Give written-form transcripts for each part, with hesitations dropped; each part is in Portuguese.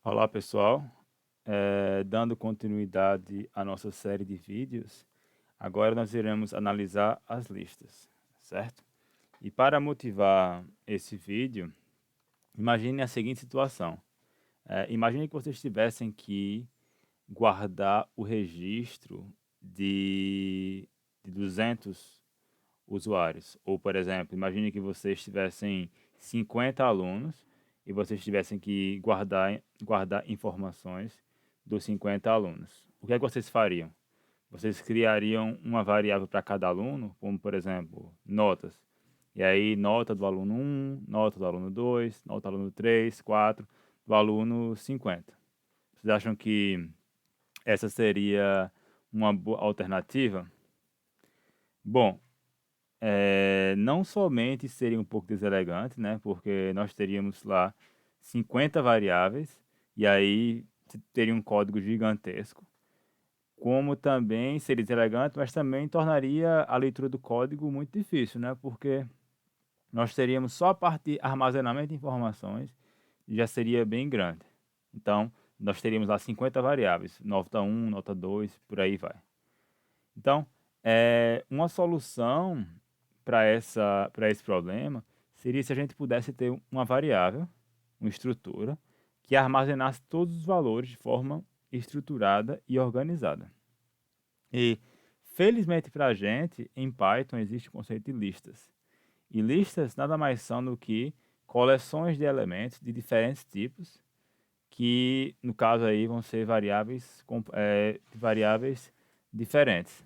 Olá pessoal, dando continuidade à nossa série de vídeos, agora nós iremos analisar as listas, certo? E para motivar esse vídeo, imagine a seguinte situação. Imagine que vocês tivessem que guardar o registro de 200 usuários. Ou, por exemplo, imagine que vocês tivessem 50 alunos e vocês tivessem que guardar informações dos 50 alunos. O que é que vocês fariam? Vocês criariam uma variável para cada aluno, como, por exemplo, notas. E aí, nota do aluno 1, nota do aluno 2, nota do aluno 3, 4, do aluno 50. Vocês acham que essa seria uma boa alternativa? Bom, não somente seria um pouco deselegante, né? Porque nós teríamos lá 50 variáveis e aí teria um código gigantesco. Como também seria deselegante, mas também tornaria a leitura do código muito difícil, né? Porque nós teríamos só a parte de armazenamento de informações e já seria bem grande. Então, nós teríamos lá 50 variáveis, nota 1, nota 2, por aí vai. Então, uma solução para esse problema seria se a gente pudesse ter uma variável, uma estrutura, que armazenasse todos os valores de forma estruturada e organizada. E, felizmente para a gente, em Python existe o conceito de listas. E listas nada mais são do que coleções de elementos de diferentes tipos, que no caso aí vão ser variáveis diferentes.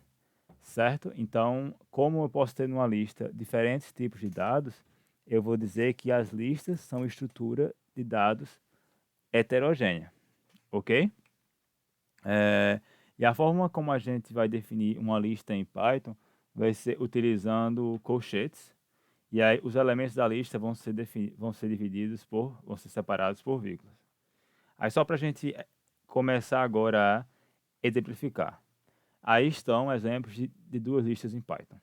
Certo? Então, como eu posso ter numa lista diferentes tipos de dados, eu vou dizer que as listas são estrutura de dados heterogênea, ok? É, e a forma como a gente vai definir uma lista em Python vai ser utilizando colchetes, e aí os elementos da lista vão ser separados por vírgulas. Aí só para a gente começar agora a exemplificar. Aí estão exemplos de duas listas em Python.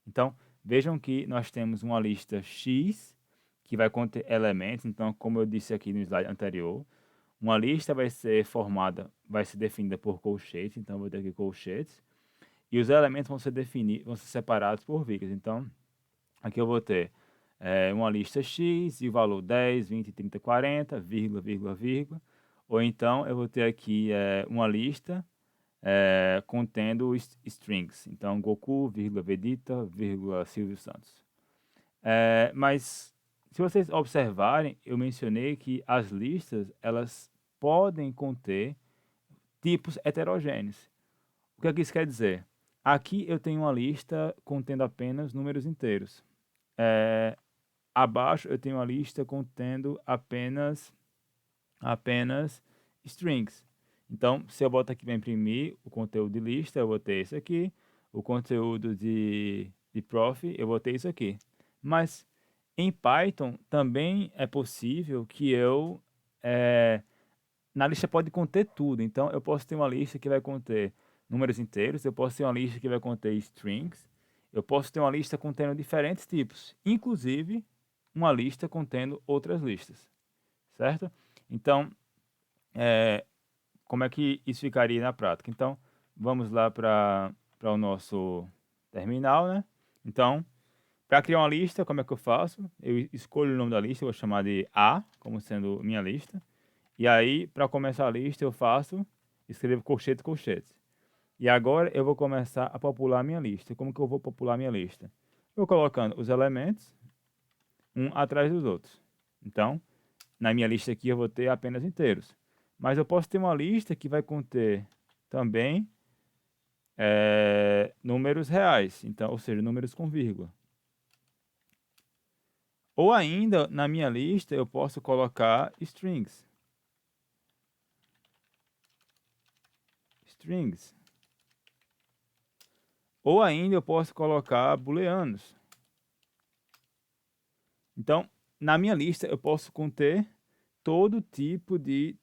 Então, vejam que nós temos uma lista X, que vai conter elementos. Então, como eu disse aqui no slide anterior, uma lista vai ser definida por colchetes. Então, eu vou ter aqui colchetes. E os elementos vão ser separados por vírgulas. Então, aqui eu vou ter uma lista X e o valor 10, 20, 30, 40, vírgula, vírgula, vírgula. Ou então, eu vou ter aqui uma lista contendo strings. Então, Goku, vírgula, Vegeta, vírgula, Silvio Santos. Mas, se vocês observarem, eu mencionei que as listas, elas podem conter tipos heterogêneos. O que é que isso quer dizer? Aqui eu tenho uma lista contendo apenas números inteiros. É, Abaixo eu tenho uma lista contendo apenas strings. Então, se eu botar aqui para imprimir o conteúdo de lista, eu vou ter isso aqui. O conteúdo de prof, eu vou ter isso aqui. Mas em Python também é possível que na lista pode conter tudo. Então, eu posso ter uma lista que vai conter números inteiros, eu posso ter uma lista que vai conter strings, eu posso ter uma lista contendo diferentes tipos, inclusive uma lista contendo outras listas, certo? Então, é, como é que isso ficaria na prática? Então, vamos lá para o nosso terminal, né? Então, para criar uma lista, como é que eu faço? Eu escolho o nome da lista, eu vou chamar de A, como sendo minha lista. E aí, para começar a lista, escrevo colchete, colchete. E agora eu vou começar a popular a minha lista. Como que eu vou popular a minha lista? Eu vou colocando os elementos um atrás dos outros. Então, na minha lista aqui eu vou ter apenas inteiros. Mas eu posso ter uma lista que vai conter também números reais, então, ou seja, números com vírgula. Ou ainda, na minha lista, eu posso colocar strings. Strings. Ou ainda eu posso colocar booleanos. Então, na minha lista eu posso conter todo tipo de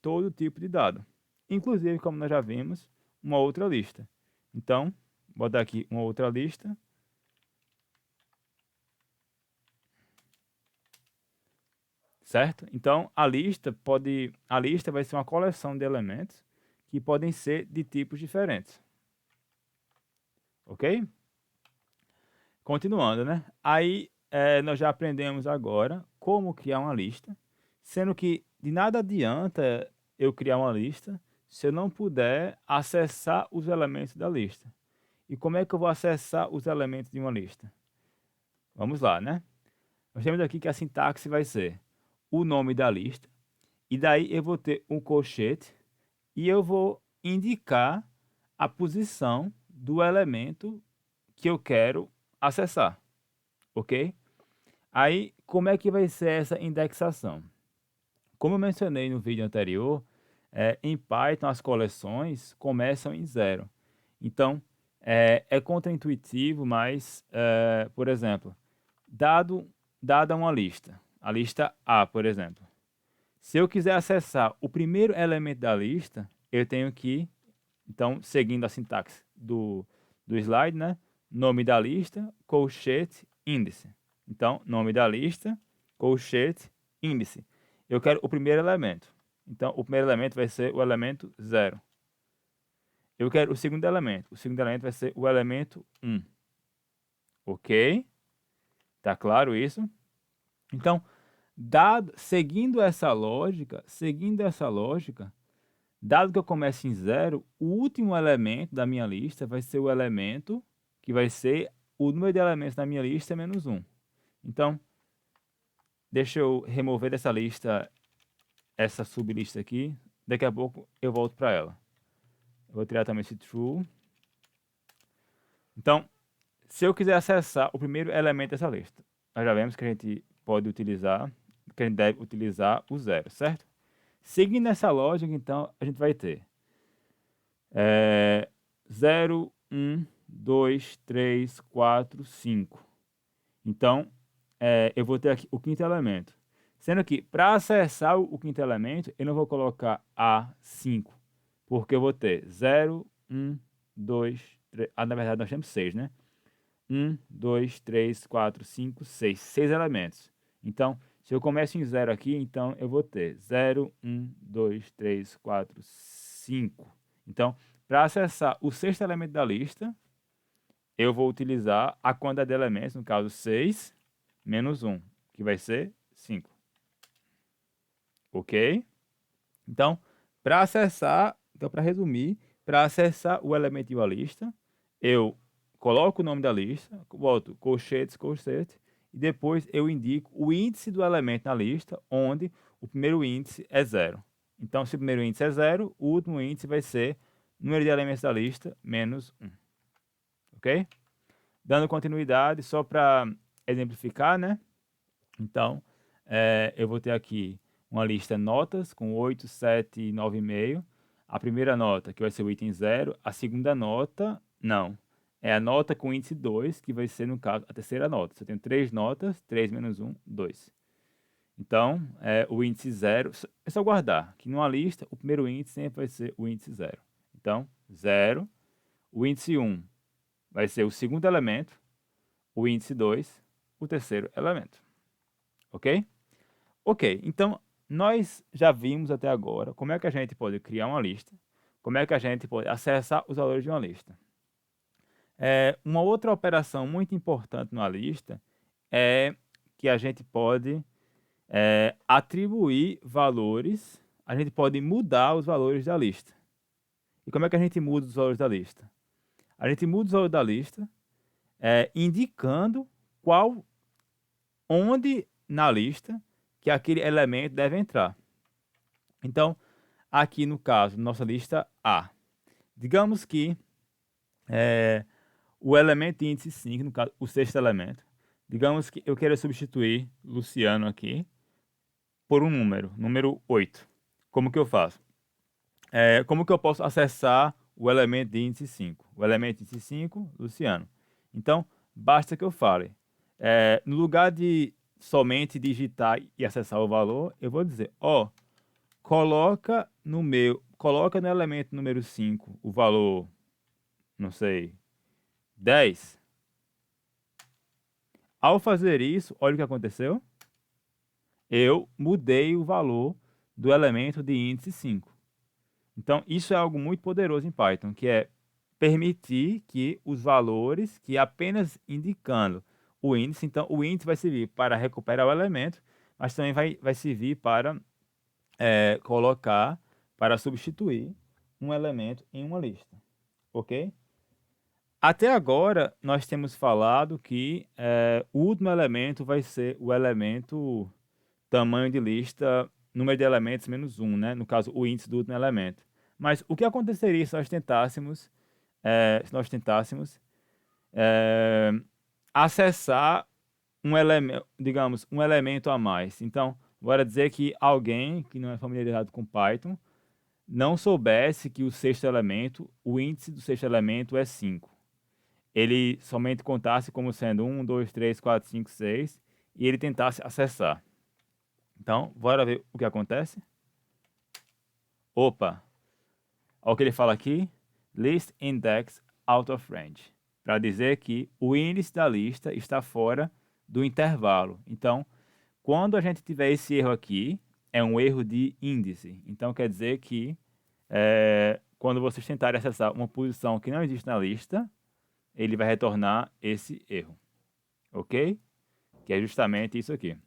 dado. Inclusive, como nós já vimos, uma outra lista. Então, vou botar aqui uma outra lista. certo? Então, a lista vai ser uma coleção de elementos que podem ser de tipos diferentes, ok? Continuando, né? Aí, nós já aprendemos agora como criar uma lista, sendo que de nada adianta eu criar uma lista se eu não puder acessar os elementos da lista. E como é que eu vou acessar os elementos de uma lista? Vamos lá, né? Nós temos aqui que a sintaxe vai ser o nome da lista, e daí eu vou ter um colchete e eu vou indicar a posição do elemento que eu quero acessar, ok? Aí, como é que vai ser essa indexação? Como eu mencionei no vídeo anterior, em Python as coleções começam em zero. Então, é contraintuitivo, mas, por exemplo, dada uma lista, a lista A, por exemplo. Se eu quiser acessar o primeiro elemento da lista, eu tenho que, então, seguindo a sintaxe do slide, né? Nome da lista, colchete, índice. Então, nome da lista, colchete, índice. Eu quero o primeiro elemento. Então, o primeiro elemento vai ser o elemento 0. Eu quero o segundo elemento. O segundo elemento vai ser o elemento 1. Ok? Tá claro isso? Então, seguindo essa lógica, dado que eu comece em 0, o último elemento da minha lista vai ser o elemento que vai ser o número de elementos da minha lista menos 1. Então, deixa eu remover dessa lista essa sublista aqui. Daqui a pouco eu volto para ela. Eu vou tirar também esse true. Então, se eu quiser acessar o primeiro elemento dessa lista, nós já vemos que a gente pode utilizar, que a gente deve utilizar o 0, certo? Seguindo essa lógica, então, a gente vai ter 0, 1, 2, 3, 4, 5. Então, eu vou ter aqui o quinto elemento. Sendo que, para acessar o quinto elemento, eu não vou colocar A5, porque eu vou ter 0, 1, 2, 3... na verdade, nós temos 6, né? 1, 2, 3, 4, 5, 6. 6 elementos. Então, se eu começo em 0 aqui, então eu vou ter 0, 1, 2, 3, 4, 5. Então, para acessar o sexto elemento da lista, eu vou utilizar a quantidade de elementos, no caso 6, menos 1, que vai ser 5. Ok? Então, para resumir, para acessar o elemento de uma lista, eu coloco o nome da lista, boto colchetes, colchete, e depois eu indico o índice do elemento na lista, onde o primeiro índice é 0. Então, se o primeiro índice é 0, o último índice vai ser o número de elementos da lista menos 1. Ok? Dando continuidade, só para exemplificar, né? Então, eu vou ter aqui uma lista notas com 8, 7, 9,5. A primeira nota, que vai ser o item 0. A segunda nota, não. É a nota com índice 2, que vai ser, no caso, a terceira nota. Você tem 3 notas, 3 menos 1, 2. Então, o índice 0, é só guardar que numa lista, o primeiro índice sempre vai ser o índice 0. Então, 0. O índice 1 vai ser o segundo elemento. O índice 2, o terceiro elemento. Ok? Ok, então nós já vimos até agora como é que a gente pode criar uma lista, como é que a gente pode acessar os valores de uma lista. Uma outra operação muito importante numa lista é que a gente pode atribuir valores, a gente pode mudar os valores da lista. E como é que a gente muda os valores da lista? A gente muda os valores da lista indicando onde na lista que aquele elemento deve entrar. Então, aqui no caso, nossa lista A. Digamos que o elemento índice 5, no caso, o sexto elemento, digamos que eu quero substituir Luciano aqui por um número 8. Como que eu faço? Como que eu posso acessar o elemento de índice 5? O elemento índice 5, Luciano. Então, basta que eu fale. No lugar de somente digitar e acessar o valor, eu vou dizer, coloca no elemento número 5 o valor, não sei, 10. Ao fazer isso, olha o que aconteceu. eu mudei o valor do elemento de índice 5. Então, isso é algo muito poderoso em Python, que é permitir que os valores que apenas indicando o índice, então o índice vai servir para recuperar o elemento, mas também vai servir para colocar, para substituir um elemento em uma lista, ok? Até agora, nós temos falado que o último elemento vai ser o elemento tamanho de lista, número de elementos menos um, né? No caso, o índice do último elemento. Mas o que aconteceria se nós tentássemos é, acessar um elemento, digamos, um elemento a mais? Então, bora dizer que alguém que não é familiarizado com Python não soubesse que o sexto elemento, o índice do sexto elemento é 5. Ele somente contasse como sendo 1, 2, 3, 4, 5, 6 e ele tentasse acessar. Então, bora ver o que acontece? Opa! Olha o que ele fala aqui. List index out of range. Para dizer que o índice da lista está fora do intervalo. Então, quando a gente tiver esse erro aqui, é um erro de índice. Então, quer dizer que quando vocês tentarem acessar uma posição que não existe na lista, ele vai retornar esse erro. Ok? Que é justamente isso aqui.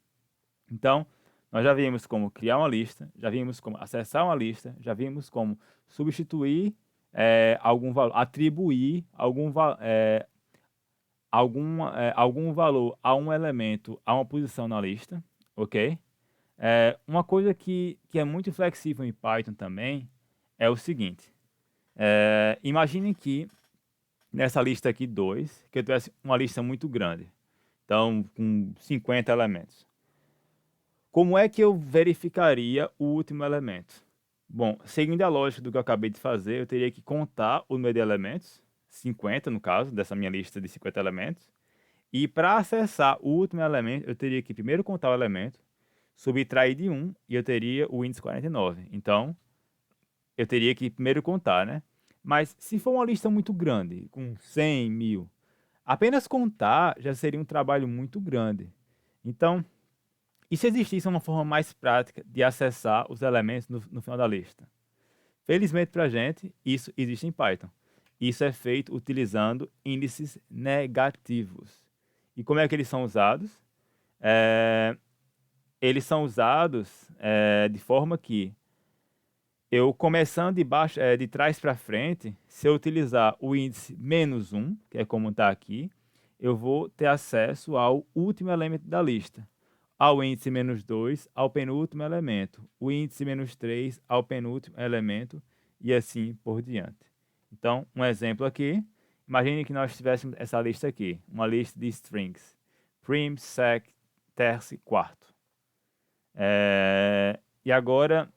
Então, nós já vimos como criar uma lista, já vimos como acessar uma lista, já vimos como substituir algum valor, atribuir algum valor a um elemento, a uma posição na lista, ok? Uma coisa que é muito flexível em Python também é o seguinte. Imagine que nessa lista aqui 2, que eu tivesse uma lista muito grande, então com 50 elementos. Como é que eu verificaria o último elemento? Bom, seguindo a lógica do que eu acabei de fazer, eu teria que contar o número de elementos, 50 no caso, dessa minha lista de 50 elementos. E para acessar o último elemento, eu teria que primeiro contar o elemento, subtrair de 1 e eu teria o índice 49. Então, eu teria que primeiro contar, né? Mas se for uma lista muito grande, com 100, 1000, apenas contar já seria um trabalho muito grande. Então, e se existisse uma forma mais prática de acessar os elementos no final da lista? Felizmente para a gente, isso existe em Python. Isso é feito utilizando índices negativos. E como é que eles são usados? Eles são usados de forma que eu começando de trás para frente, se eu utilizar o índice menos 1, que é como está aqui, eu vou ter acesso ao último elemento da lista. Ao índice menos 2, ao penúltimo elemento. O índice menos 3, ao penúltimo elemento, e assim por diante. Então, um exemplo aqui. Imagine que nós tivéssemos essa lista aqui, uma lista de strings. Prim, sec, terce, quarto. E agora,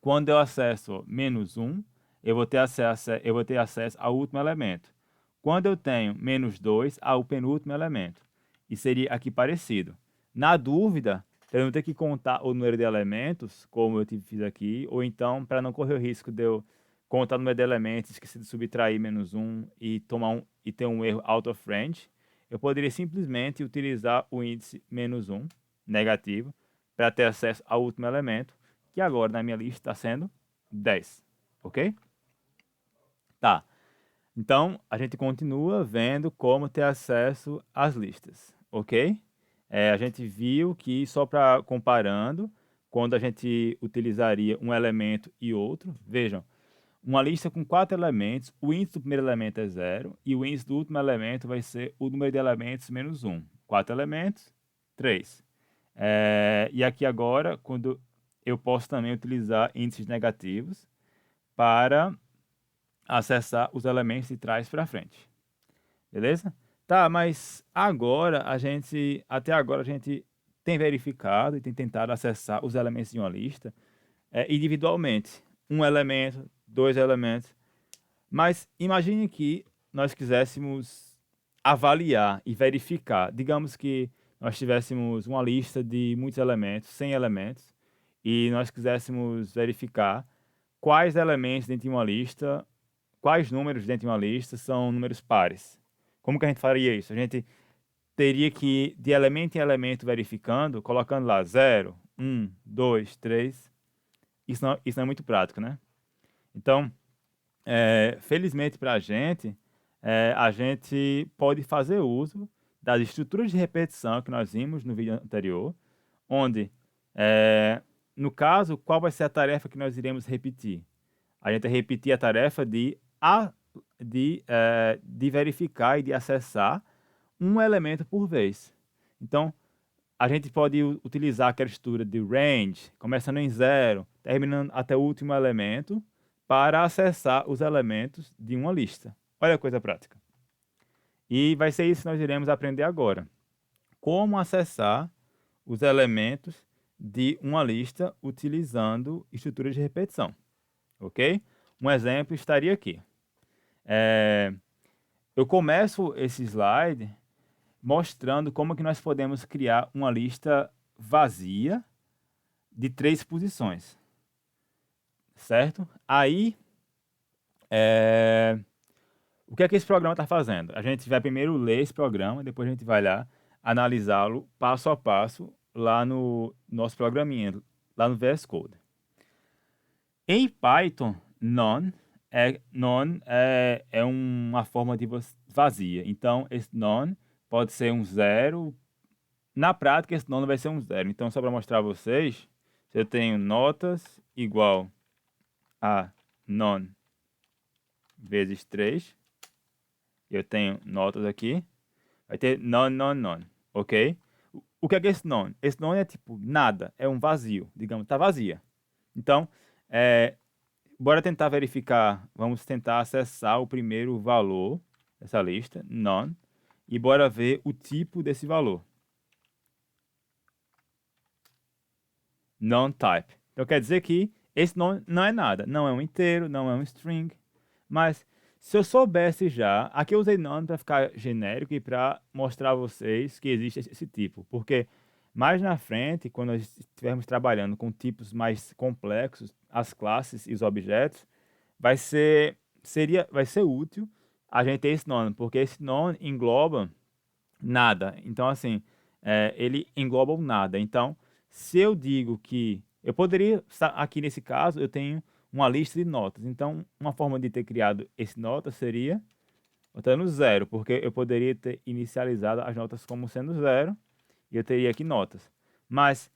quando eu acesso menos 1, eu vou ter acesso ao último elemento. Quando eu tenho menos 2, ao penúltimo elemento. E seria aqui parecido. Na dúvida, eu não ter que contar o número de elementos, como eu fiz aqui, ou então, para não correr o risco de eu contar o número de elementos, esquecer de subtrair menos 1 e ter um erro out of range, eu poderia simplesmente utilizar o índice menos 1, negativo, para ter acesso ao último elemento, que agora na minha lista está sendo 10, ok? Tá, então a gente continua vendo como ter acesso às listas, ok? A gente viu que só para comparando, quando a gente utilizaria um elemento e outro, vejam, uma lista com 4 elementos, o índice do primeiro elemento é 0 e o índice do último elemento vai ser o número de elementos menos 1. 4 elementos, 3. E aqui agora, quando eu posso também utilizar índices negativos para acessar os elementos de trás para frente. Beleza? Tá, mas até agora a gente tem verificado e tem tentado acessar os elementos de uma lista individualmente. Um elemento, dois elementos. Mas imagine que nós quiséssemos avaliar e verificar. Digamos que nós tivéssemos uma lista de muitos elementos, 100 elementos, e nós quiséssemos verificar quais elementos dentro de uma lista, quais números dentro de uma lista são números pares. Como que a gente faria isso? A gente teria que ir de elemento em elemento verificando, colocando lá 0, 1, 2, 3. Isso não é muito prático, né? Então, felizmente para a gente pode fazer uso das estruturas de repetição que nós vimos no vídeo anterior, onde, no caso, qual vai ser a tarefa que nós iremos repetir? A gente vai repetir a tarefa de verificar e de acessar um elemento por vez. Então, a gente pode utilizar aquela estrutura de range, começando em 0, terminando até o último elemento, para acessar os elementos de uma lista. Olha a coisa prática. E vai ser isso que nós iremos aprender agora. Como acessar os elementos de uma lista utilizando estruturas de repetição. Ok? Um exemplo estaria aqui. Eu começo esse slide mostrando como que nós podemos criar uma lista vazia de 3 posições. Certo? Aí, o que é que esse programa está fazendo? A gente vai primeiro ler esse programa, depois a gente vai lá analisá-lo passo a passo lá no nosso programinha, lá no VS Code. Em Python, none é uma forma de vazia. Então, esse none pode ser um 0. Na prática, esse none vai ser um 0. Então, só para mostrar a vocês, se eu tenho notas igual a none vezes 3, eu tenho notas aqui, vai ter none, none, none, ok? O que é esse none? Esse none é tipo nada, é um vazio, digamos, está vazia. Então, bora tentar verificar, vamos tentar acessar o primeiro valor dessa lista, none, e bora ver o tipo desse valor. Non-type. Então quer dizer que esse não é nada, não é um inteiro, não é um string, mas se eu soubesse já, aqui eu usei none para ficar genérico e para mostrar a vocês que existe esse tipo, porque mais na frente, quando nós estivermos trabalhando com tipos mais complexos, as classes e os objetos, vai ser útil a gente ter esse none, porque esse none engloba nada. Então, assim, ele engloba o nada. Então, se eu digo que eu poderia, aqui nesse caso, eu tenho uma lista de notas. Então, uma forma de ter criado esse nota seria botando 0, porque eu poderia ter inicializado as notas como sendo 0 e eu teria aqui notas. Mas,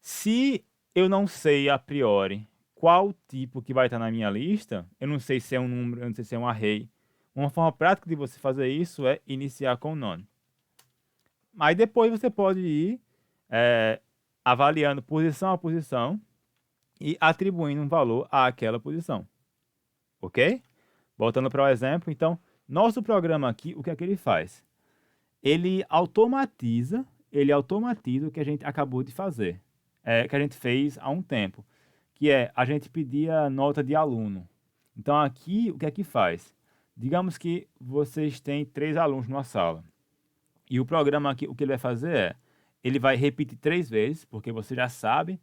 se eu não sei a priori qual tipo que vai estar na minha lista, eu não sei se é um número, eu não sei se é um array. Uma forma prática de você fazer isso é iniciar com none. Aí depois você pode ir avaliando posição a posição e atribuindo um valor àquela posição. Ok? Voltando para o exemplo, então, nosso programa aqui, o que é que ele faz? Ele automatiza o que a gente acabou de fazer, que a gente fez há um tempo, que é a gente pedir a nota de aluno. Então aqui, o que é que faz? Digamos que vocês têm 3 alunos numa sala. E o programa aqui, o que ele vai fazer ele vai repetir 3 vezes, porque você já sabe,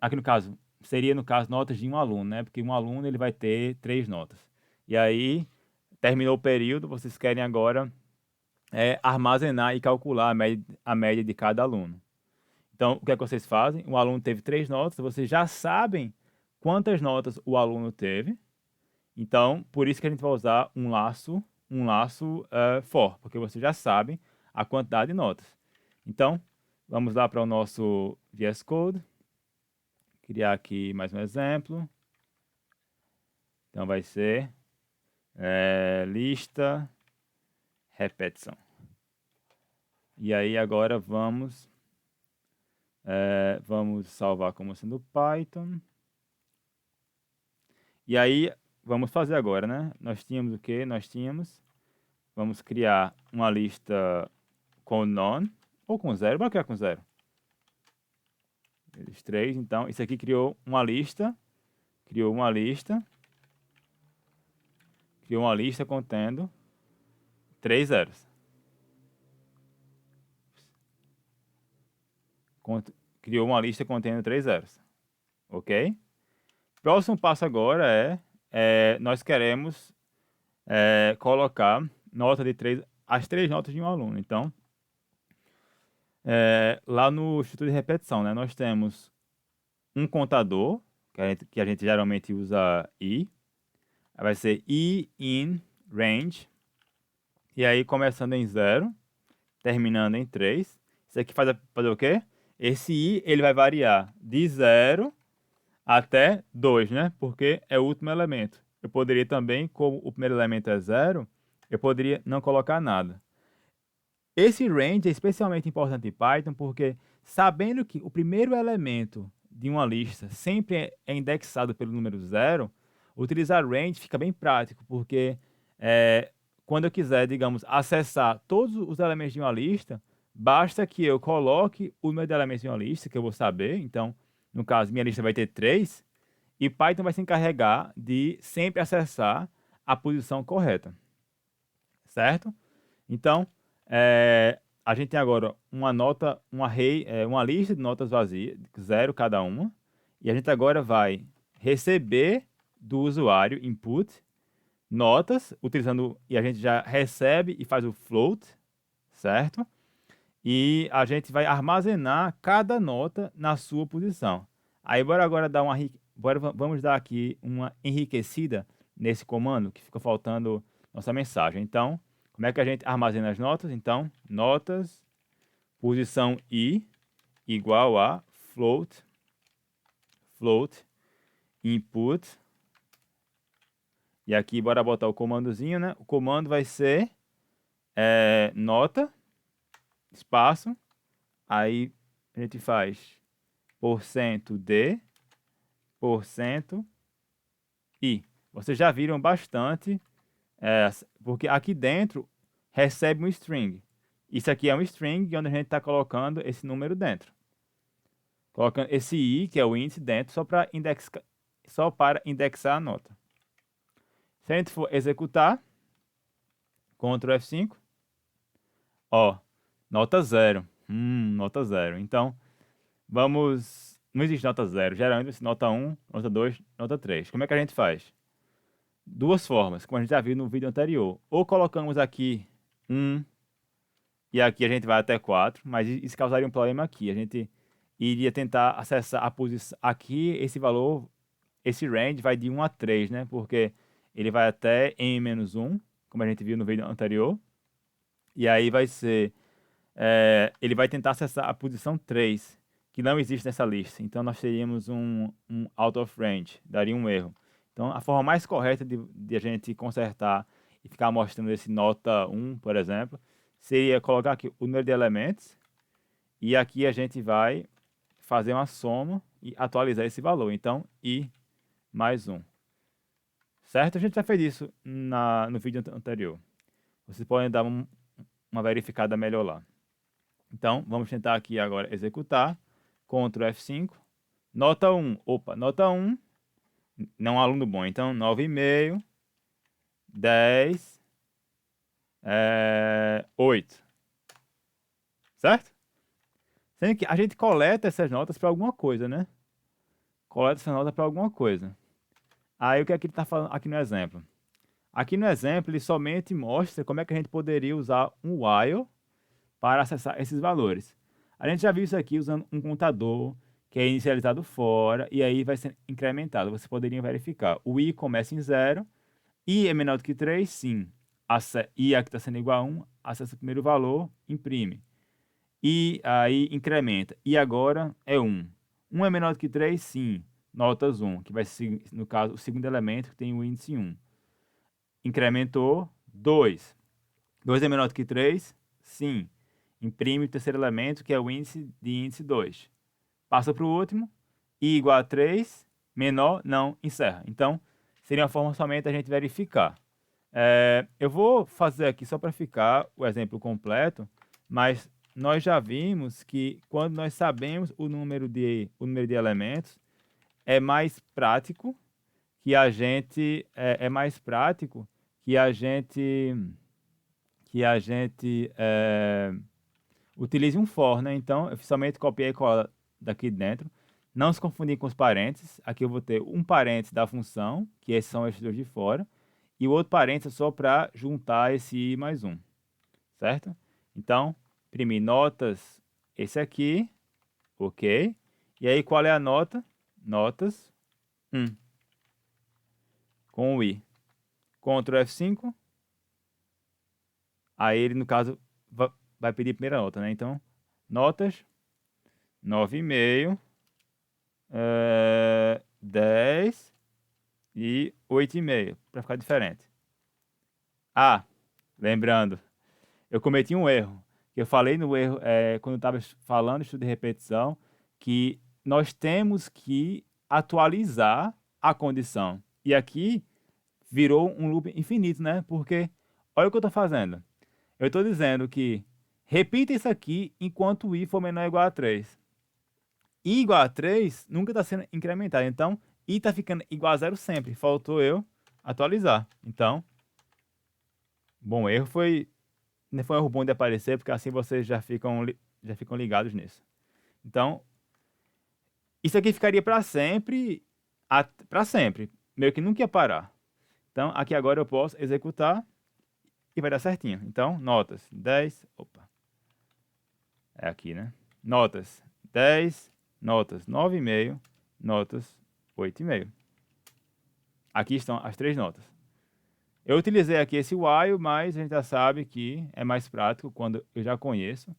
aqui no caso, seria no caso notas de um aluno, né? Porque um aluno ele vai ter 3 notas. E aí, terminou o período, vocês querem agora armazenar e calcular a média de cada aluno. Então, o que é que vocês fazem? O aluno teve 3 notas, vocês já sabem quantas notas o aluno teve. Então, por isso que a gente vai usar um laço for, porque vocês já sabem a quantidade de notas. Então, vamos lá para o nosso VS Code. Criar aqui mais um exemplo. Então, vai ser lista repetição. E aí, agora vamos salvar como sendo Python. E aí, vamos fazer agora, né? Nós tínhamos o quê? Vamos criar uma lista com none ou com 0. Vamos criar com 0. Vezes 3, então, isso aqui criou uma lista contendo 3 zeros. Criou uma lista contendo 3 zeros. Ok? Próximo passo agora nós queremos colocar nota de 3 as 3 notas de um aluno. Então, lá no Instituto de Repetição, né, nós temos um contador, que a gente geralmente usa I, vai ser I in range, e aí começando em 0, terminando em 3. Isso aqui fazer o quê? Esse I ele vai variar de 0 até 2, né? Porque é o último elemento. Eu poderia também, como o primeiro elemento é 0, eu poderia não colocar nada. Esse range é especialmente importante em Python porque, sabendo que o primeiro elemento de uma lista sempre é indexado pelo número 0, utilizar range fica bem prático, porque quando eu quiser, digamos, acessar todos os elementos de uma lista, basta que eu coloque o número de elementos de uma lista, que eu vou saber. Então, no caso, minha lista vai ter 3, e Python vai se encarregar de sempre acessar a posição correta, certo? Então, a gente tem agora uma lista de notas vazias, 0 cada uma, e a gente agora vai receber do usuário input notas, e a gente já recebe e faz o float, certo? E a gente vai armazenar cada nota na sua posição. Aí bora agora vamos dar aqui uma enriquecida nesse comando que fica faltando nossa mensagem. Então, como é que a gente armazena as notas? Então, notas, posição I, igual a float, input. E aqui, bora botar o comandozinho, né? O comando vai ser nota, espaço, aí a gente faz %d, %i. Vocês já viram bastante, porque aqui dentro recebe um string. Isso aqui é um string onde a gente está colocando esse número dentro. Colocando esse i, que é o índice, dentro só para indexar a nota. Se a gente for executar, Ctrl F5, ó, nota 0. Nota 0. Então, não existe nota 0. Geralmente existe nota 1, nota 2, nota 3. Como é que a gente faz? Duas formas, como a gente já viu no vídeo anterior. Ou colocamos aqui 1, e aqui a gente vai até 4, mas isso causaria um problema aqui. A gente iria tentar acessar a posição. Aqui, esse valor, esse range vai de 1 a 3, né? Porque ele vai até n-1, como a gente viu no vídeo anterior. E aí vai ser... ele vai tentar acessar a posição 3, que não existe nessa lista. Então, nós teríamos um out of range, daria um erro. Então, a forma mais correta de a gente consertar e ficar mostrando esse nota 1, por exemplo, seria colocar aqui o número de elementos, e aqui a gente vai fazer uma soma e atualizar esse valor. Então, i mais 1. Certo? A gente já fez isso no vídeo anterior. Vocês podem dar uma verificada melhor lá. Então, vamos tentar aqui agora executar. Ctrl F5. Nota 1. Opa, nota 1. Não é um aluno bom. Então, 9,5. 10. 8. Certo? Sendo que a gente coleta essas notas para alguma coisa, né? Coleta essa nota para alguma coisa. Aí, o que é que ele está falando aqui no exemplo? Aqui no exemplo, ele somente mostra como é que a gente poderia usar um while para acessar esses valores. A gente já viu isso aqui usando um contador que é inicializado fora e aí vai ser incrementado. Você poderia verificar. O i começa em 0, i é menor do que 3, sim. I aqui está sendo igual a 1, acessa o primeiro valor, imprime. E aí incrementa. E agora é 1. 1 é menor do que 3, sim. Notas 1, que vai ser, no caso, o segundo elemento que tem o índice 1. Incrementou 2. 2 é menor do que 3, sim. Imprime o terceiro elemento, que é o índice de índice 2. Passa para o último. I igual a 3, menor, não, encerra. Então, seria uma forma somente a gente verificar. Eu vou fazer aqui só para ficar o exemplo completo, mas nós já vimos que quando nós sabemos o número de elementos, é mais prático que a gente utilize um for, né? Então, eu somente copiei e colei daqui dentro. Não se confundir com os parênteses. Aqui eu vou ter um parênteses da função, que esses são esses dois de fora, e o outro parênteses só para juntar esse i mais 1. certo? Então, imprimir notas, esse aqui, ok. E aí, qual é a nota? Notas 1, com o i. Ctrl F5, aí ele, no caso, vai pedir a primeira nota, né? Então, notas 9,5, 10 e 8,5, para ficar diferente. Ah, lembrando, eu cometi um erro. Eu falei no erro, quando eu estava falando estudo de repetição, que nós temos que atualizar a condição. E aqui virou um loop infinito, né? Porque olha o que eu estou fazendo. Eu estou dizendo que repita isso aqui enquanto i for menor ou igual a 3. I igual a 3 nunca está sendo incrementado. Então, i está ficando igual a 0 sempre. Faltou eu atualizar. Então, bom, erro foi... Não foi um erro bom de aparecer, porque assim vocês já ficam ligados nisso. Então, isso aqui ficaria para sempre, para sempre. Meio que nunca ia parar. Então, aqui agora eu posso executar e vai dar certinho. Então, notas 10, opa, é aqui, né? Notas 10, notas 9,5, notas 8,5. Aqui estão as três notas. Eu utilizei aqui esse while, mas a gente já sabe que é mais prático quando eu já conheço.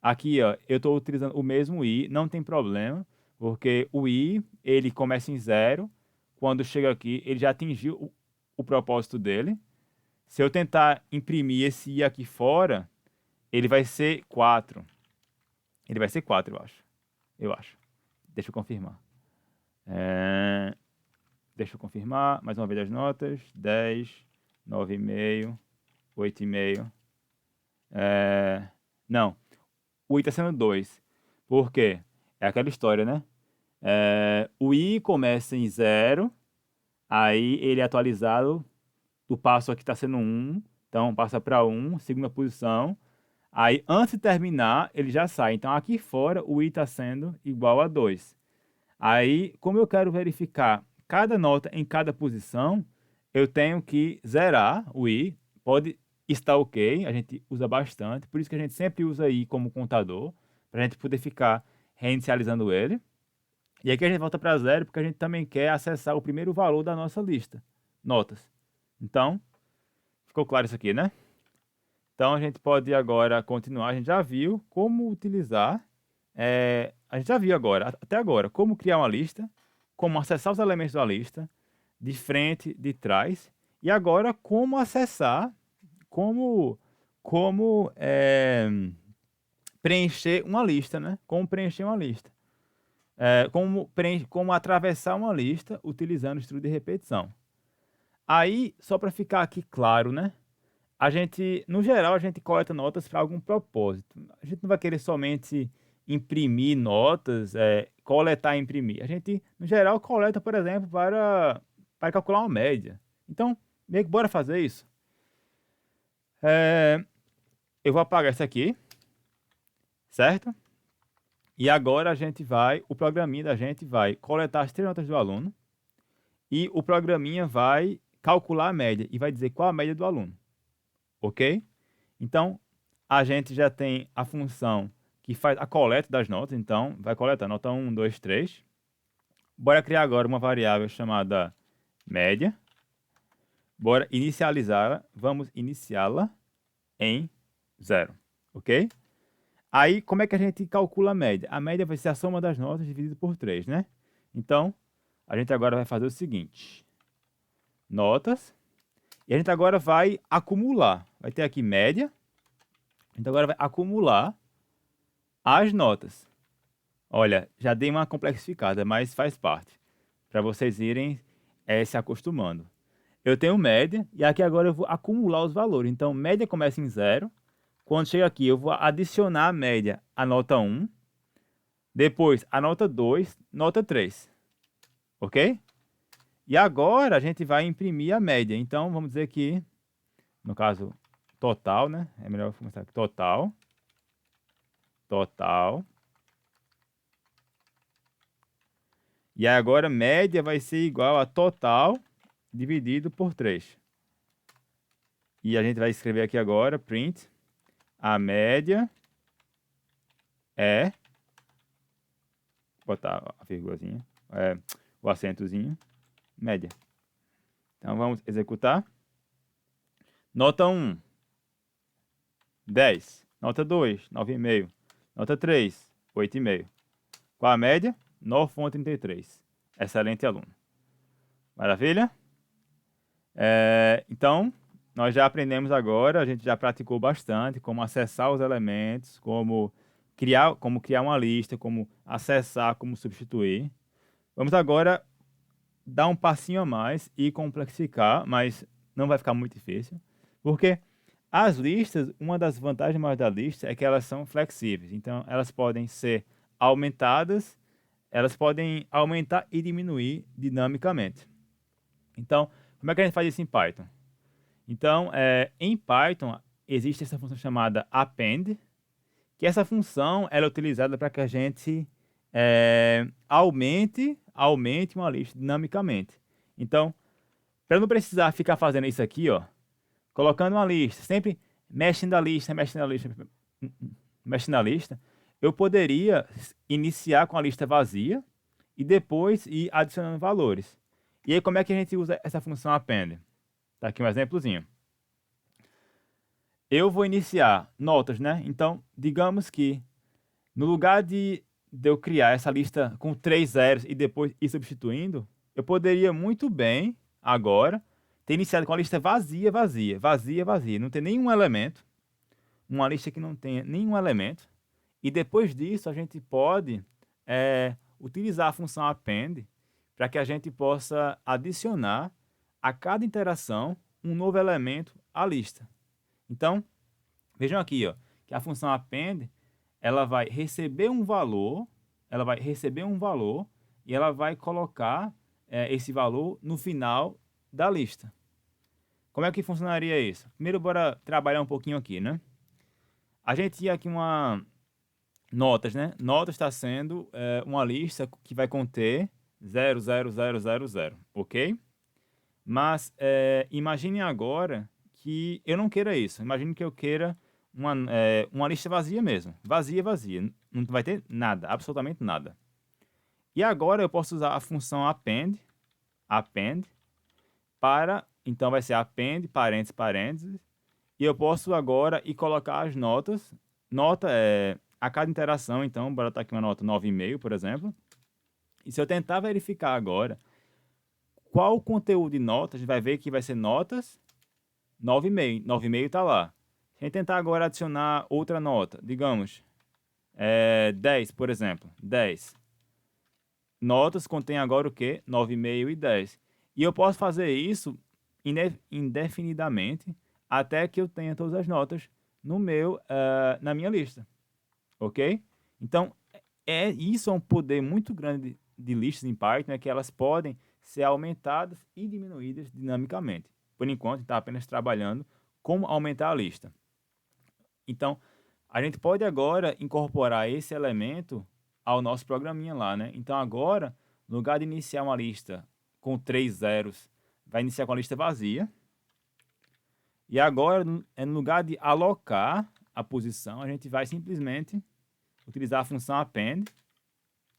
Aqui, ó, eu estou utilizando o mesmo i, não tem problema, porque o i, ele começa em 0. Quando chega aqui, ele já atingiu o propósito dele. Se eu tentar imprimir esse i aqui fora, ele vai ser 4. Ele vai ser 4, eu acho. Eu acho. Deixa eu confirmar. Deixa eu confirmar. Mais uma vez as notas. 10, 9,5, 8,5. Não. O i está sendo 2. Por quê? É aquela história, né? O i começa em 0. Aí ele é atualizado. O passo aqui está sendo 1. Então passa para 1, segunda posição. Aí, antes de terminar, ele já sai. Então, aqui fora, o i está sendo igual a 2. Aí, como eu quero verificar cada nota em cada posição, eu tenho que zerar o i. Pode estar ok, a gente usa bastante. Por isso que a gente sempre usa i como contador, para a gente poder ficar reinicializando ele. E aqui a gente volta para zero, porque a gente também quer acessar o primeiro valor da nossa lista, notas. Então, ficou claro isso aqui, né? Então a gente pode agora continuar. A gente já viu como utilizar. A gente já viu agora, até agora, como criar uma lista, como acessar os elementos da lista, de frente, de trás. E agora como acessar, como preencher uma lista, né? Como preencher uma lista. Como atravessar uma lista utilizando o estudo de repetição. Aí, só para ficar aqui claro, né? A gente, no geral, a gente coleta notas para algum propósito. A gente não vai querer somente imprimir notas, coletar e imprimir. A gente, no geral, coleta, por exemplo, para calcular uma média. Então, meio que bora fazer isso. Eu vou apagar isso aqui, certo? E agora o programinha da gente vai coletar as três notas do aluno e o programinha vai calcular a média e vai dizer qual a média do aluno. Ok? Então, a gente já tem a função que faz a coleta das notas. Então, vai coletar nota 1, 2, 3. Bora criar agora uma variável chamada média. Bora inicializá-la. Vamos iniciá-la em 0. Ok? Aí, como é que a gente calcula a média? A média vai ser a soma das notas dividida por 3, né? Então, a gente agora vai fazer o seguinte. Notas. E a gente agora vai acumular. Vai ter aqui média. Então agora vai acumular as notas. Olha, já dei uma complexificada, mas faz parte. Para vocês irem se acostumando. Eu tenho média e aqui agora eu vou acumular os valores. Então média começa em 0. Quando chega aqui eu vou adicionar a média à nota 1. Depois a nota 2, nota 3. Ok? E agora a gente vai imprimir a média. Então vamos dizer que, no caso, total, né? É melhor começar aqui. Total. E agora média vai ser igual a total dividido por 3. E a gente vai escrever aqui agora, print A média é, botar a vírgulazinha, o acentozinho, média. Então vamos executar. Nota 1, 10. Nota 2, 9,5. Nota 3, 8,5. Qual a média? 9,33. Excelente aluno. Maravilha? Então, nós já aprendemos agora, a gente já praticou bastante como acessar os elementos, como criar uma lista, como acessar, como substituir. Vamos agora dar um passinho a mais e complexificar, mas não vai ficar muito difícil, porque as listas, uma das vantagens maiores da lista é que elas são flexíveis. Então, elas podem ser aumentadas, elas podem aumentar e diminuir dinamicamente. Então, como é que a gente faz isso em Python? Então, em Python, existe essa função chamada append, que essa função ela é utilizada para que a gente aumente uma lista dinamicamente. Então, para não precisar ficar fazendo isso aqui, ó, colocando uma lista, sempre mexe na lista, mexe na lista, eu poderia iniciar com a lista vazia e depois ir adicionando valores. E aí, como é que a gente usa essa função append? Tá aqui um exemplozinho. Eu vou iniciar notas, né? Então, digamos que no lugar de eu criar essa lista com 3 zeros e depois ir substituindo, eu poderia muito bem, agora, ter iniciado com a lista vazia, não ter nenhum elemento, uma lista que não tenha nenhum elemento, e depois disso a gente pode utilizar a função append para que a gente possa adicionar a cada interação um novo elemento à lista. Então, vejam aqui, ó, que a função append ela vai receber um valor, e ela vai colocar esse valor no final da lista. Como é que funcionaria isso? Primeiro, bora trabalhar um pouquinho aqui, né? A gente tinha aqui notas, né? Notas está sendo uma lista que vai conter 0, 0, 0, 0, 0, ok? Mas imagine agora que eu não queira isso. Imagine que eu queira uma lista vazia mesmo. Vazia. Não vai ter nada, absolutamente nada. E agora eu posso usar a função append para, então vai ser append, parênteses, e eu posso agora ir colocar as notas. Nota a cada interação, então, bora botar aqui uma nota 9,5, por exemplo. E se eu tentar verificar agora qual o conteúdo de notas, a gente vai ver que vai ser notas 9,5. 9,5 está lá. Se a gente tentar agora adicionar outra nota, digamos, 10, por exemplo. 10. Notas contém agora o quê? 9,5 e 10. E eu posso fazer isso indefinidamente até que eu tenha todas as notas na minha lista. Ok? Então, isso é um poder muito grande de listas em Python, que elas podem ser aumentadas e diminuídas dinamicamente. Por enquanto, está apenas trabalhando como aumentar a lista. Então, a gente pode agora incorporar esse elemento ao nosso programinha lá, né? Então, agora, no lugar de iniciar uma lista com 3 zeros, vai iniciar com a lista vazia. E agora, no lugar de alocar a posição, a gente vai simplesmente utilizar a função append.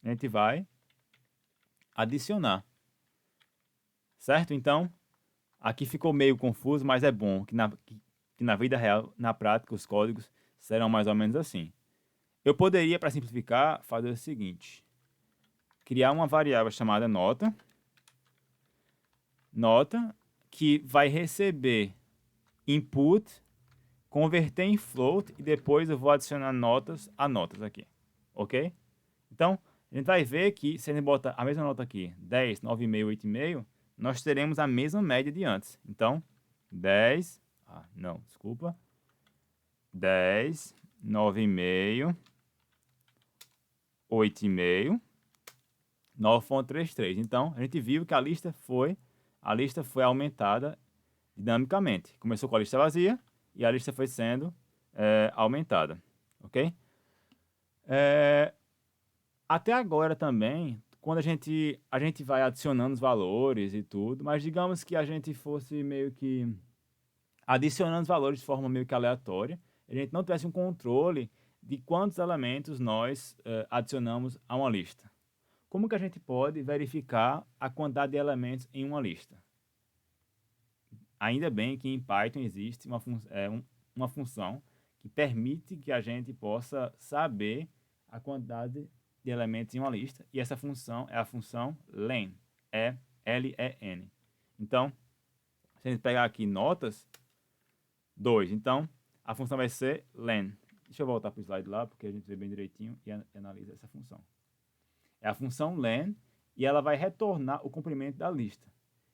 A gente vai adicionar. Certo? Então, aqui ficou meio confuso, mas é bom que na vida real, na prática, os códigos serão mais ou menos assim. Eu poderia, para simplificar, fazer o seguinte. Criar uma variável chamada nota, que vai receber input, converter em float, e depois eu vou adicionar notas a notas aqui. Ok? Então, a gente vai ver que se a gente botar a mesma nota aqui, 10, 9,5, 8,5, nós teremos a mesma média de antes. Então, 10, 10, 9,5, 8,5, 9,33. Então, a gente viu que a lista foi aumentada dinamicamente. Começou com a lista vazia e a lista foi sendo aumentada. Ok? Até agora também, quando a gente vai adicionando os valores e tudo, mas digamos que a gente fosse meio que adicionando os valores de forma meio que aleatória, a gente não tivesse um controle de quantos elementos nós adicionamos a uma lista. Como que a gente pode verificar a quantidade de elementos em uma lista? Ainda bem que em Python existe uma função que permite que a gente possa saber a quantidade de elementos em uma lista, e essa função é a função len, L-E-N. Então, se a gente pegar aqui notas, 2, então a função vai ser len. Deixa eu voltar para o slide lá, porque a gente vê bem direitinho e analisa essa função. É a função len, e ela vai retornar o comprimento da lista.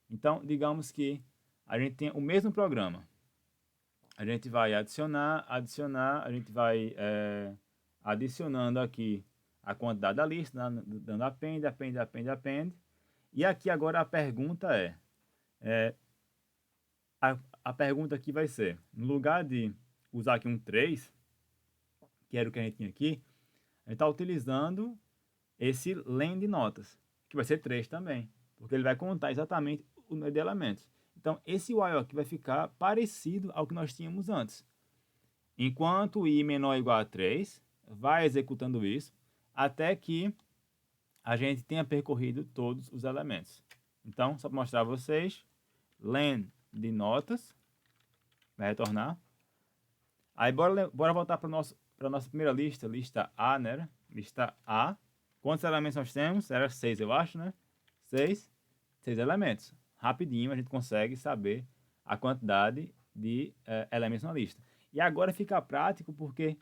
Então, digamos que a gente tem o mesmo programa. A gente vai adicionar, a gente vai adicionando aqui a quantidade da lista, dando append, append, append, append. E aqui agora a pergunta a pergunta aqui vai ser, no lugar de usar aqui um 3, que era o que a gente tinha aqui, a gente está utilizando esse len de notas, que vai ser 3 também, porque ele vai contar exatamente o número de elementos. Então, esse while aqui vai ficar parecido ao que nós tínhamos antes. Enquanto i menor ou igual a 3, vai executando isso até que a gente tenha percorrido todos os elementos. Então, só para mostrar a vocês, len de notas, vai retornar. Aí, bora voltar para a nossa primeira lista, lista A, né? Lista A. Quantos elementos nós temos? Era 6, eu acho, né? 6 elementos. Rapidinho a gente consegue saber a quantidade de elementos na lista. E agora fica prático porque,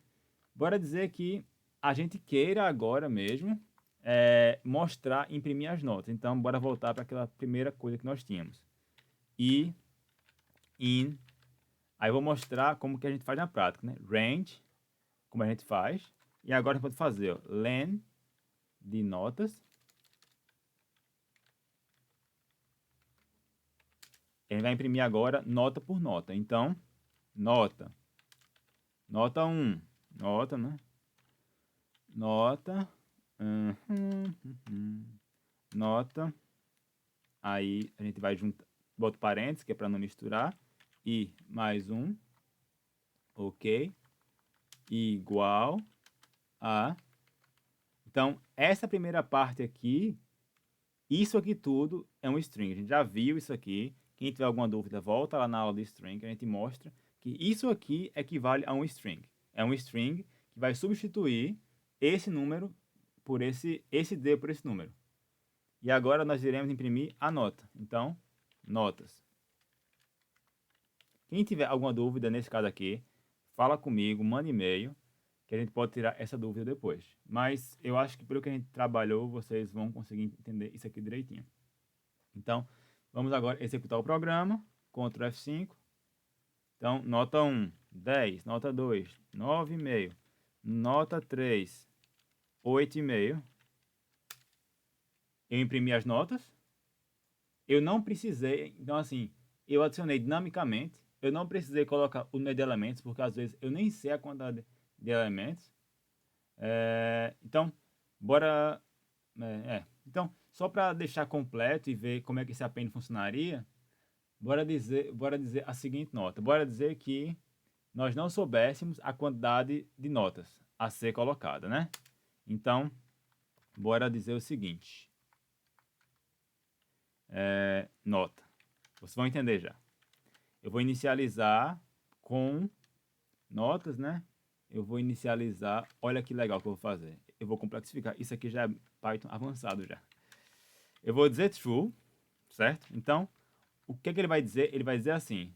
bora dizer que a gente queira agora mesmo mostrar, imprimir as notas. Então, bora voltar para aquela primeira coisa que nós tínhamos. E, in, aí eu vou mostrar como que a gente faz na prática, né? Range, como a gente faz. E agora a gente pode fazer, ó, len de notas. Ele vai imprimir agora nota por nota. Então, nota 1, nota, né? Nota, nota, aí a gente vai juntar, bota parênteses, que é para não misturar, e mais um, ok, igual a, então, essa primeira parte aqui, isso aqui tudo é um string, a gente já viu isso aqui, quem tiver alguma dúvida, volta lá na aula de string, que a gente mostra que isso aqui equivale a um string, é um string que vai substituir esse número por esse D por esse número. E agora nós iremos imprimir a nota. Então, notas. Quem tiver alguma dúvida nesse caso aqui, fala comigo, manda e-mail, que a gente pode tirar essa dúvida depois. Mas eu acho que pelo que a gente trabalhou, vocês vão conseguir entender isso aqui direitinho. Então, vamos agora executar o programa. Ctrl F5. Então, nota 1, 10. Nota 2, 9,5. Nota 3, 8,5. Eu imprimi as notas. Eu não precisei, então assim, eu adicionei dinamicamente. Eu não precisei colocar o número de elementos, porque às vezes eu nem sei a quantidade de elementos. Então, bora... Então, só para deixar completo e ver como é que esse append funcionaria, bora dizer a seguinte nota. Bora dizer que nós não soubéssemos a quantidade de notas a ser colocada, né? Então, bora dizer o seguinte. Nota. Vocês vão entender já. Eu vou inicializar com notas, né? Eu vou inicializar, olha que legal que eu vou fazer. Eu vou complexificar. Isso aqui já é Python avançado já. Eu vou dizer true, certo? Então, o que que ele vai dizer? Ele vai dizer assim,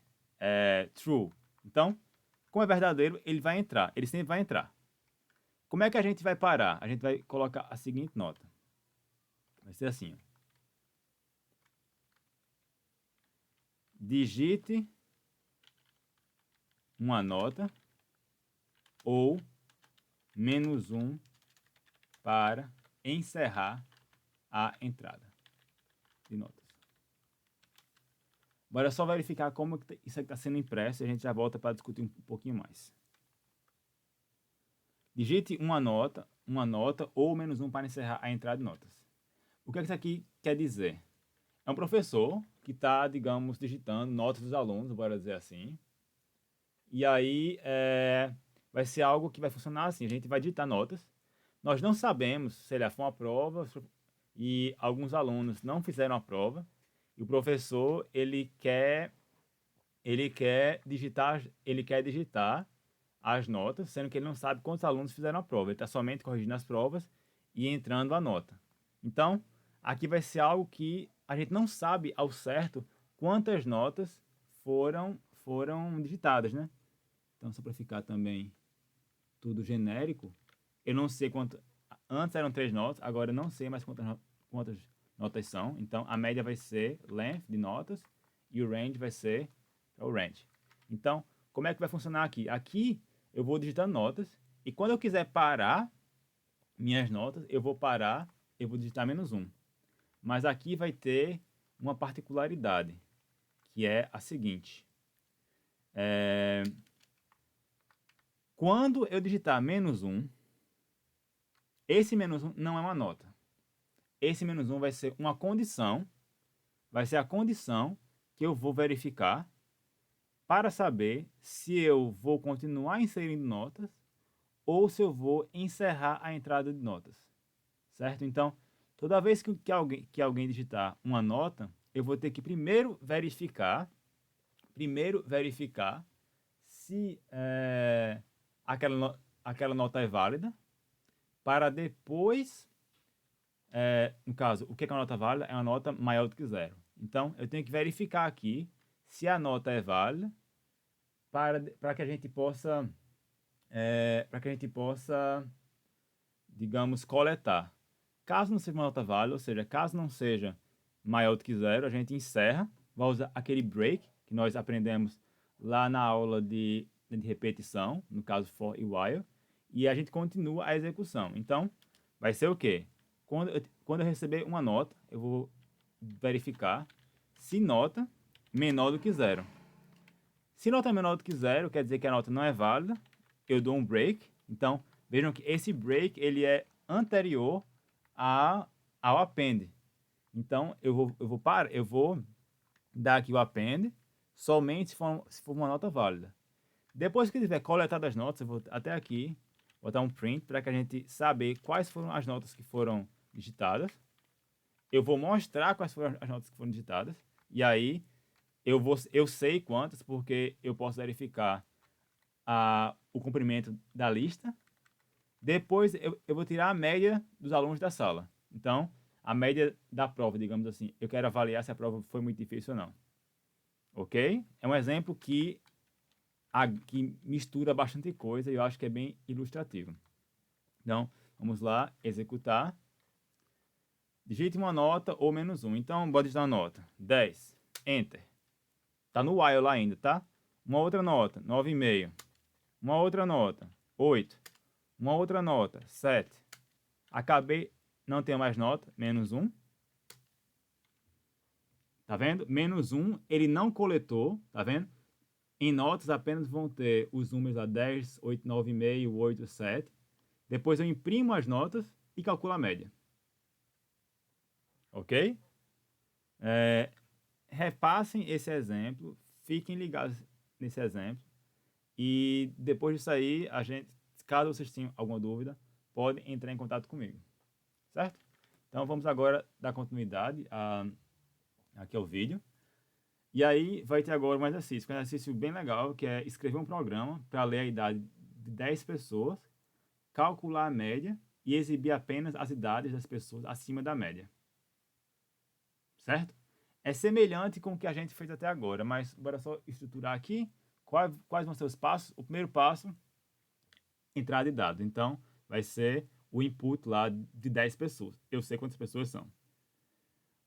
true. Então, como é verdadeiro, ele vai entrar. Ele sempre vai entrar. Como é que a gente vai parar? A gente vai colocar a seguinte nota. Vai ser assim, ó. Digite uma nota ou -1 para encerrar a entrada de notas. Bora só verificar como isso aqui está sendo impresso e a gente já volta para discutir um pouquinho mais. Digite uma nota ou -1 para encerrar a entrada de notas. O que isso aqui quer dizer? É um professor que está, digamos, digitando notas dos alunos, bora dizer assim. E aí vai ser algo que vai funcionar assim. A gente vai digitar notas. Nós não sabemos se ele foi uma prova e alguns alunos não fizeram a prova. E o professor ele quer digitar as notas, sendo que ele não sabe quantos alunos fizeram a prova. Ele está somente corrigindo as provas e entrando a nota. Então, aqui vai ser algo que a gente não sabe ao certo quantas notas foram digitadas, né? Então, só para ficar também tudo genérico, eu não sei quanto. Antes eram 3 notas, agora eu não sei mais quantas notas são. Então, a média vai ser length de notas e o range vai ser o range. Então, como é que vai funcionar aqui? Aqui eu vou digitando notas e quando eu quiser parar minhas notas, eu vou parar, eu vou digitar -1. Mas aqui vai ter uma particularidade, que é a seguinte. Quando eu digitar -1, esse -1 não é uma nota. Esse -1 vai ser uma condição, vai ser a condição que eu vou verificar para saber se eu vou continuar inserindo notas ou se eu vou encerrar a entrada de notas, certo? Então, toda vez que alguém digitar uma nota, eu vou ter que primeiro verificar se aquela nota é válida, para depois, no caso, o que é uma nota válida? É uma nota maior do que 0. Então, eu tenho que verificar aqui se a nota é válida para que a gente possa, digamos, coletar. Caso não seja uma nota válida, ou seja, caso não seja maior do que 0, a gente encerra, vai usar aquele break que nós aprendemos lá na aula de repetição, no caso for e while, e a gente continua a execução. Então, vai ser o quê? Quando eu receber uma nota, eu vou verificar se nota menor do que 0. Se nota é menor do que 0, quer dizer que a nota não é válida, eu dou um break. Então, vejam que esse break ele é anterior ao append. Então, eu vou dar aqui o append somente se for uma nota válida. Depois que eu tiver coletado as notas, eu vou até aqui, botar um print para que a gente saber quais foram as notas que foram digitadas. Eu vou mostrar quais foram as notas que foram digitadas. E aí, eu sei quantas, porque eu posso verificar o comprimento da lista. Depois, eu vou tirar a média dos alunos da sala. Então, a média da prova, digamos assim. Eu quero avaliar se a prova foi muito difícil ou não. Ok? É um exemplo que mistura bastante coisa e eu acho que é bem ilustrativo. Então, vamos lá, executar. Digite uma nota ou -1. Então, bora digitar uma nota. 10. Enter. Tá no while lá ainda, tá? Uma outra nota, 9,5. Uma outra nota, 8. Uma outra nota, 7. Acabei, não tenho mais nota, -1. Tá vendo? -1, ele não coletou, tá vendo? Em notas apenas vão ter os números a 10, 8, 9,5, 8, 7. Depois eu imprimo as notas e calculo a média. Ok? Repassem esse exemplo, fiquem ligados nesse exemplo. E depois disso aí, caso vocês tenham alguma dúvida, podem entrar em contato comigo. Certo? Então vamos agora dar continuidade aqui ao vídeo. E aí vai ter agora um exercício bem legal, que é escrever um programa para ler a idade de 10 pessoas, calcular a média e exibir apenas as idades das pessoas acima da média. Certo? É semelhante com o que a gente fez até agora, mas bora só estruturar aqui quais vão ser os passos. O primeiro passo, entrada de dados. Então, vai ser o input lá de 10 pessoas. Eu sei quantas pessoas são.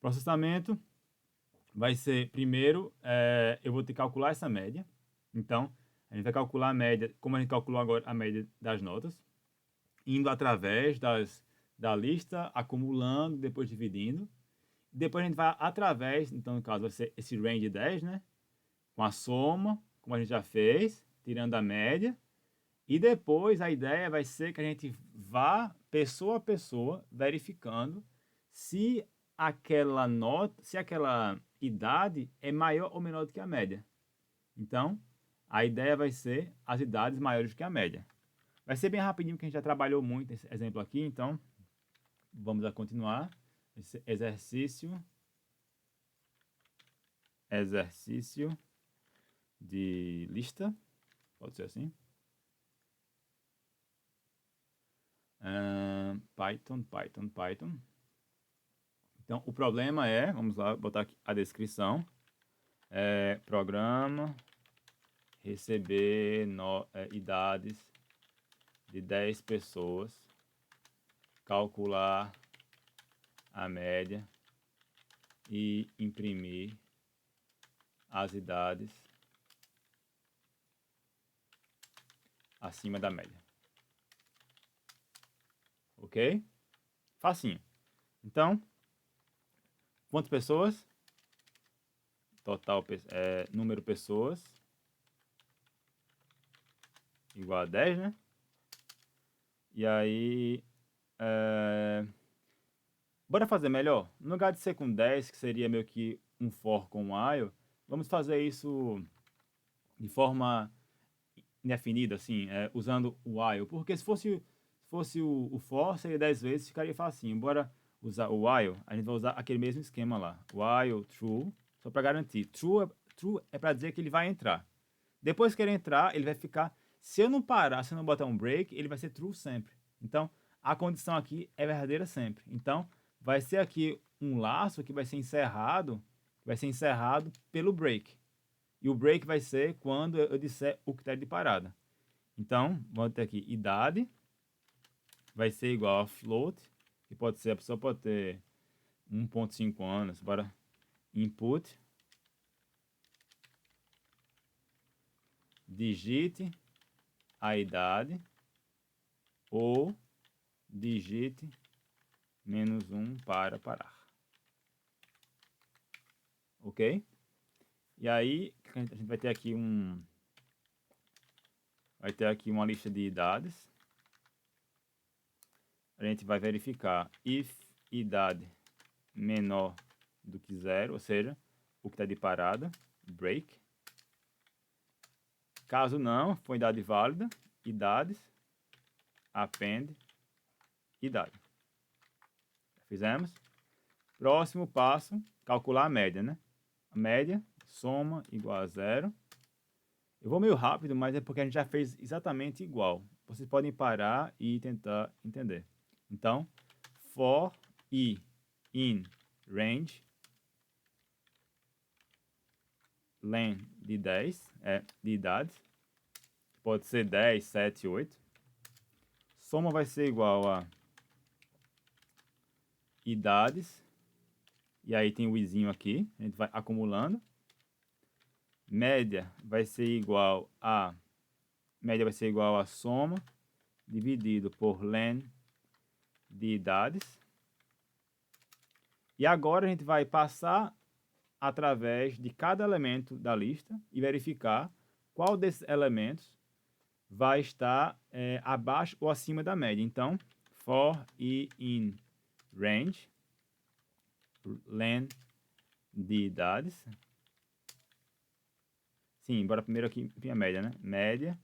Processamento vai ser, primeiro, eu vou ter que calcular essa média. Então, a gente vai calcular a média, como a gente calculou agora a média das notas, indo através da lista, acumulando, depois dividindo. Depois a gente vai através, então no caso vai ser esse range de 10, né? Com a soma, como a gente já fez, tirando a média. E depois a ideia vai ser que a gente vá pessoa a pessoa verificando se aquela nota, se aquela idade é maior ou menor do que a média. Então, A ideia vai ser as idades maiores que a média. Vai ser bem rapidinho, que a gente já trabalhou muito esse exemplo aqui, então vamos a continuar. Esse exercício de lista, pode ser assim. Python. Então, o problema é, vamos lá, botar aqui a descrição. Programa receber idades de 10 pessoas, calcular a média e imprimir as idades acima da média. Ok? Facinho. Então, quantas pessoas? Total, número de pessoas igual a 10, né? E aí, bora fazer melhor? No lugar de ser com 10, que seria meio que um for com um while, vamos fazer isso de forma indefinida, assim, usando o while. Porque se fosse o for, seria 10 vezes, ficaria facinho. Bora usar o while, a gente vai usar aquele mesmo esquema lá. While true, só para garantir. True é para dizer que ele vai entrar. Depois que ele entrar, ele vai ficar... Se eu não parar, se eu não botar um break, ele vai ser true sempre. Então, a condição aqui é verdadeira sempre. Então, vai ser aqui um laço que vai ser encerrado pelo break. E o break vai ser quando eu disser o critério de parada. Então, vamos ter aqui idade vai ser igual a float, que pode ser, a pessoa pode ter 1.5 anos, bora input, digite a idade ou digite -1 para parar. Ok? E aí, a gente vai ter aqui uma lista de idades. A gente vai verificar if idade menor do que 0, ou seja, o que está de parada, break. Caso não, for idade válida, idades, append, idade. Fizemos. Próximo passo, calcular a média, né? A média, soma igual a 0. Eu vou meio rápido, mas é porque a gente já fez exatamente igual. Vocês podem parar e tentar entender. Então, for i in range len de 10, de idades, pode ser 10, 7, 8. Soma vai ser igual a idades, e aí tem o izinho aqui, a gente vai acumulando. Média vai ser igual a soma dividido por len de idades. E agora a gente vai passar através de cada elemento da lista e verificar qual desses elementos vai estar abaixo ou acima da média. Então, for i in range len de idades. Sim, bora primeiro aqui a média, né? Média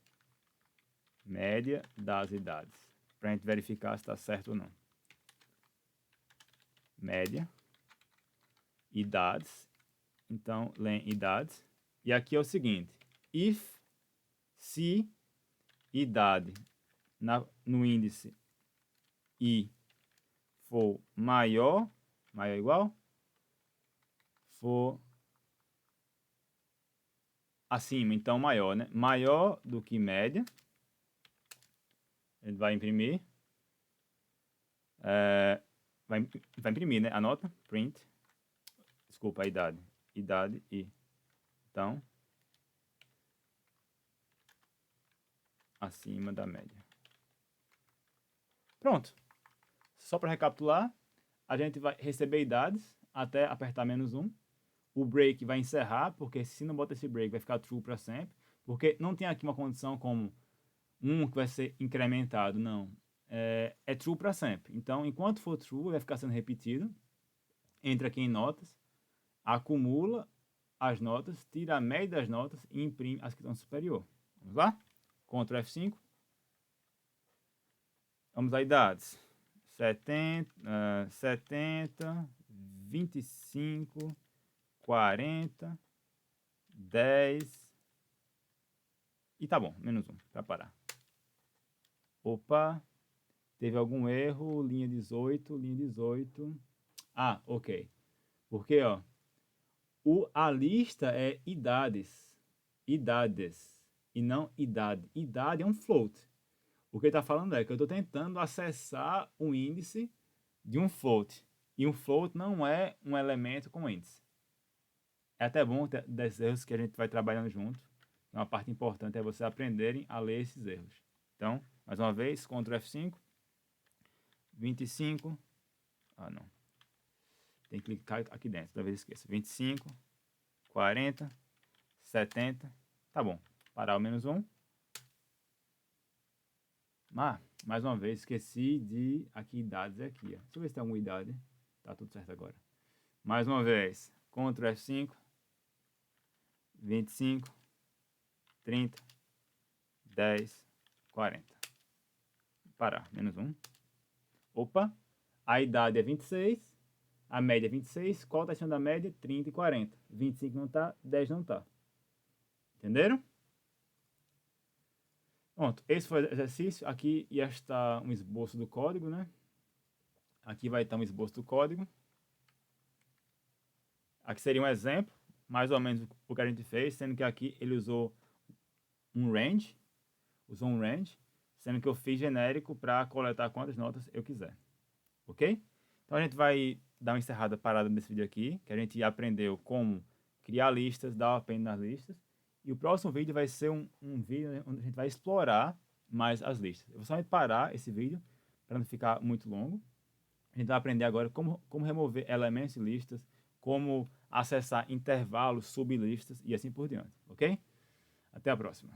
das idades. Para a gente verificar se está certo ou não. Média, idades. Então, len idades. E aqui é o seguinte. Se idade no índice i for maior ou igual, for acima, então maior, né? Maior do que média, ele vai imprimir, vai imprimir, né? Anota, print, desculpa, a idade i. Então, acima da média. Pronto. Só para recapitular, a gente vai receber idades até apertar -1. O break vai encerrar, porque se não botar esse break vai ficar true para sempre, porque não tem aqui uma condição como 1 que vai ser incrementado, não. É true para sempre. Então, enquanto for true, vai ficar sendo repetido. Entra aqui em notas, acumula as notas, tira a média das notas e imprime as que estão superior. Vamos lá? Ctrl F5. Vamos a idades. 70, 25, 40, 10. E tá bom, -1 para parar. Opa, teve algum erro, linha 18, linha 18. Ah, ok. Porque, ó, a lista é idades, e não idade. Idade é um float. O que ele está falando é que eu estou tentando acessar um índice de um float. E um float não é um elemento com índice. É até bom ter desses erros que a gente vai trabalhando junto. Uma parte importante é vocês aprenderem a ler esses erros. Então, mais uma vez, Ctrl F5. 25. Ah, não. Tem que clicar aqui dentro, talvez esqueça. 25, 40, 70. Tá bom. Parar o -1. Mais uma vez, esqueci de... Aqui, idades é aqui, ó. Deixa eu ver se tem alguma idade. Tá tudo certo agora. Mais uma vez. Ctrl F5. 25, 30, 10, 40. Parar. -1. Opa. A idade é 26. A média é 26. Qual está sendo a média? 30 e 40. 25 não tá, 10 não tá. Entenderam? Pronto, esse foi o exercício. Aqui ia estar um esboço do código, né? Aqui vai estar um esboço do código. Aqui seria um exemplo, mais ou menos o que a gente fez, sendo que aqui ele usou um range, sendo que eu fiz genérico para coletar quantas notas eu quiser. Ok? Então a gente vai dar uma encerrada parada nesse vídeo aqui, que a gente aprendeu como criar listas, dar o append nas listas. E o próximo vídeo vai ser um vídeo onde a gente vai explorar mais as listas. Eu vou somente parar esse vídeo para não ficar muito longo. A gente vai aprender agora como remover elementos de listas, como acessar intervalos, sublistas e assim por diante, ok? Até a próxima.